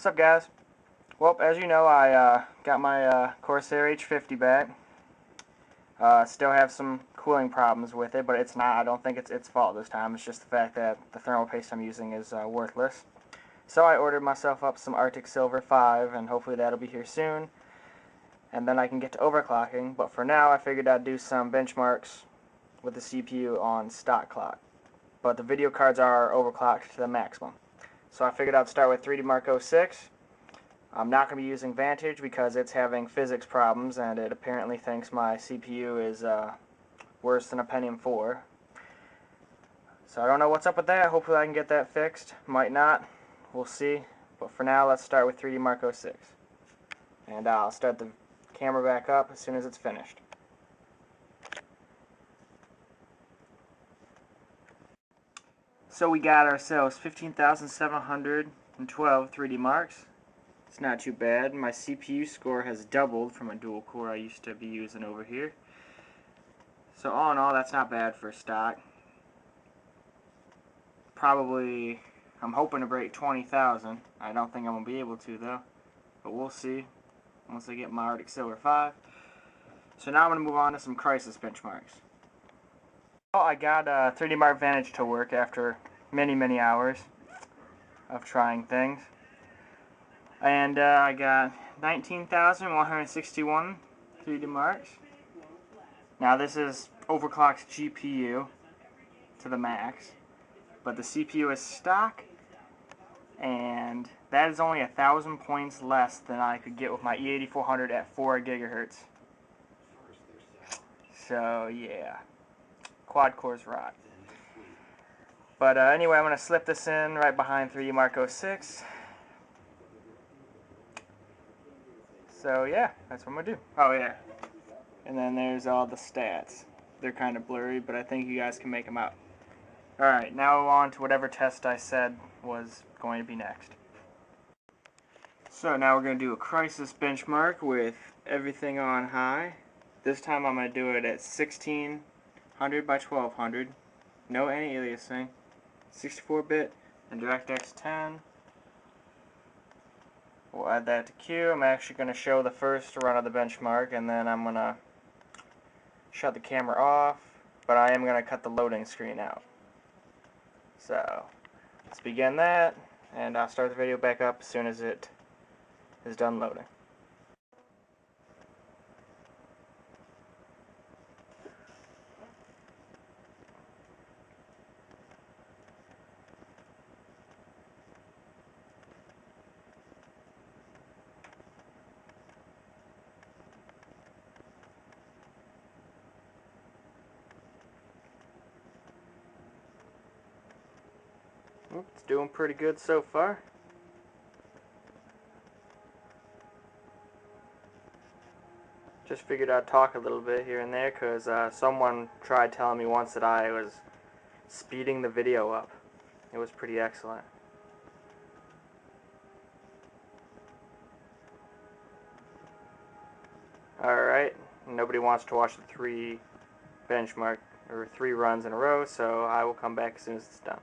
What's up, guys? Well, as you know, I got my Corsair H50 back. Still have some cooling problems with it, but it's not. I don't think it's its fault this time. It's just the fact that the thermal paste I'm using is worthless. So I ordered myself up some Arctic Silver 5, and hopefully that'll be here soon. And then I can get to overclocking. But for now, I figured I'd do some benchmarks with the CPU on stock clock. But the video cards are overclocked to the maximum. So I figured I'd start with 3D Mark 06. I'm not going to be using Vantage because it's having physics problems and it apparently thinks my CPU is worse than a Pentium 4. So I don't know what's up with that. Hopefully I can get that fixed. Might not. We'll see. But for now, let's start with 3D Mark 06. And I'll start the camera back up as soon as it's finished. So we got ourselves 15,712 3D marks. It's not too bad. My CPU score has doubled from a dual core I used to be using over here. So all in all, that's not bad for stock. Probably, I'm hoping to break 20,000. I don't think I'm going to be able to though. But we'll see once I get my Arctic Silver 5. So now I'm going to move on to some Crisis benchmarks. Well, I got 3D Mark Vantage to work after many hours of trying things. And I got 19,161 3D marks. Now this is overclocked GPU to the max, but the CPU is stock, and that is only 1,000 points less than I could get with my E8400 at 4 gigahertz. So yeah, quad cores rock. But anyway, I'm going to slip this in right behind 3D Mark 06. So yeah, that's what I'm going to do. Oh yeah. And then there's all the stats. They're kind of blurry, but I think you guys can make them out. Alright, now on to whatever test I said was going to be next. So now we're going to do a Crisis benchmark with everything on high. This time I'm going to do it at 1600 by 1200. No anti-aliasing. 64-bit and DirectX 10. We'll add that to queue. I'm actually going to show the first run of the benchmark, and then I'm going to shut the camera off, but I am going to cut the loading screen out. So let's begin that, and I'll start the video back up as soon as it is done loading. It's doing pretty good so far. Just figured I'd talk a little bit here and there because someone tried telling me once that I was speeding the video up. It was pretty excellent. Alright, nobody wants to watch the 3 benchmark or 3 runs in a row, so I will come back as soon as it's done.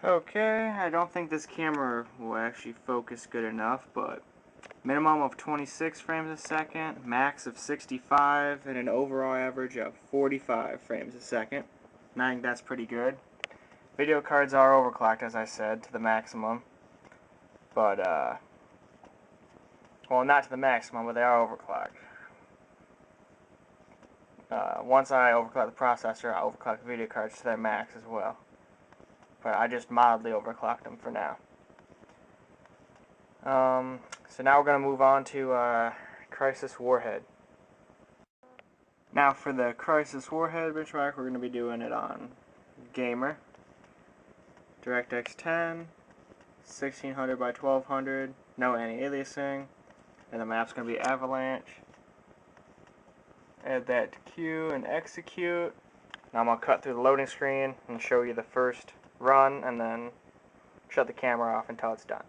Okay, I don't think this camera will actually focus good enough, but minimum of 26 frames a second, max of 65, and an overall average of 45 frames a second. And I think that's pretty good. Video cards are overclocked, as I said, to the maximum. But, well, not to the maximum, but they are overclocked. Once I overclock the processor, I'll overclock the video cards to their max as well. But I just mildly overclocked them for now. So now we're going to move on to Crisis Warhead. Now for the Crisis Warhead benchmark, we're going to be doing it on Gamer, DirectX 10, 1600 by 1200, no anti-aliasing, and the map's going to be Avalanche. Add that to queue and execute. Now I'm going to cut through the loading screen and show you the first run, and then shut the camera off until it's done.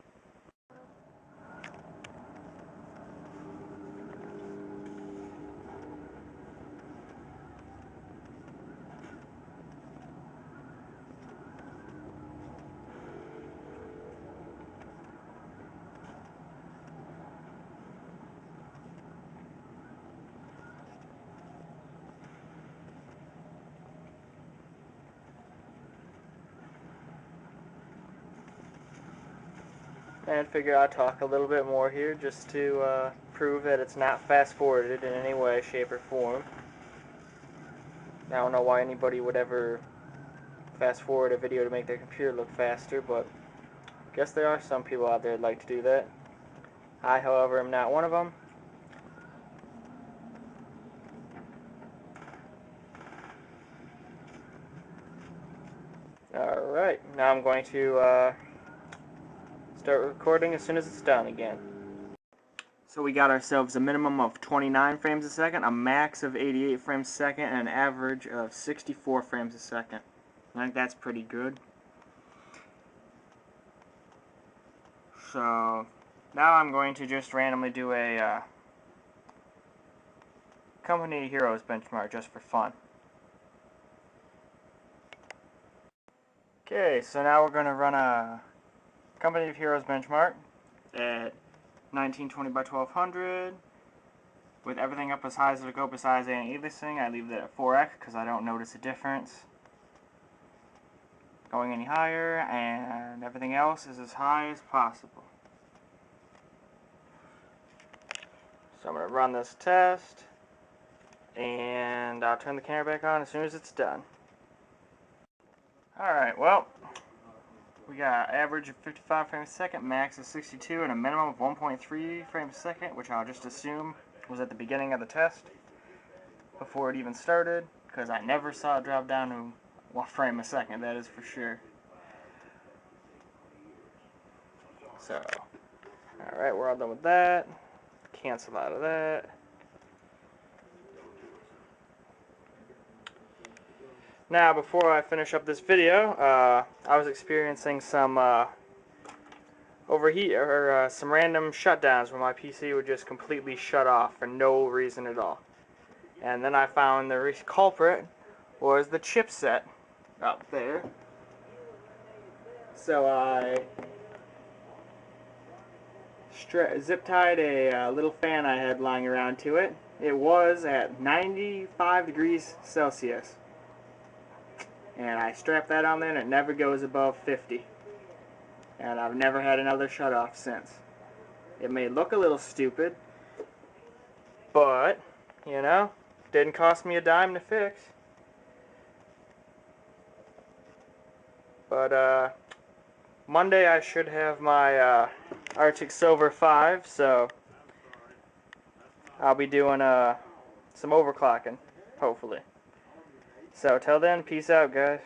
and figure I'd talk a little bit more here just to prove that it's not fast-forwarded in any way, shape, or form. I don't know why anybody would ever fast-forward a video to make their computer look faster, but I guess there are some people out there that like to do that. I, however, am not one of them. Alright, now I'm going to start recording as soon as it's done again. So we got ourselves a minimum of 29 frames a second, a max of 88 frames a second, and an average of 64 frames a second. I think that's pretty good. So now I'm going to just randomly do a Company of Heroes benchmark just for fun. Okay, so now we're going to run a Company of Heroes benchmark at 1920 by 1200 with everything up as high as it'll go besides anti-aliasing. I leave that at 4x because I don't notice a difference going any higher, and everything else is as high as possible. So I'm going to run this test, and I'll turn the camera back on as soon as it's done. Alright, well, we got an average of 55 frames a second, max of 62, and a minimum of 1.3 frames a second, which I'll just assume was at the beginning of the test, before it even started, because I never saw it drop down to 1 frame a second, that is for sure. So, alright, we're all done with that. Cancel out of that. Now, before I finish up this video, I was experiencing some overheat or some random shutdowns where my PC would just completely shut off for no reason at all. And then I found the culprit was the chipset up there. So I zip-tied a little fan I had lying around to it. It was at 95 degrees Celsius. And I strapped that on there and it never goes above 50. And I've never had another shut-off since. It may look a little stupid, but, you know, didn't cost me a dime to fix. But, Monday I should have my Arctic Silver 5, so I'll be doing some overclocking, hopefully. So, till then, peace out, guys.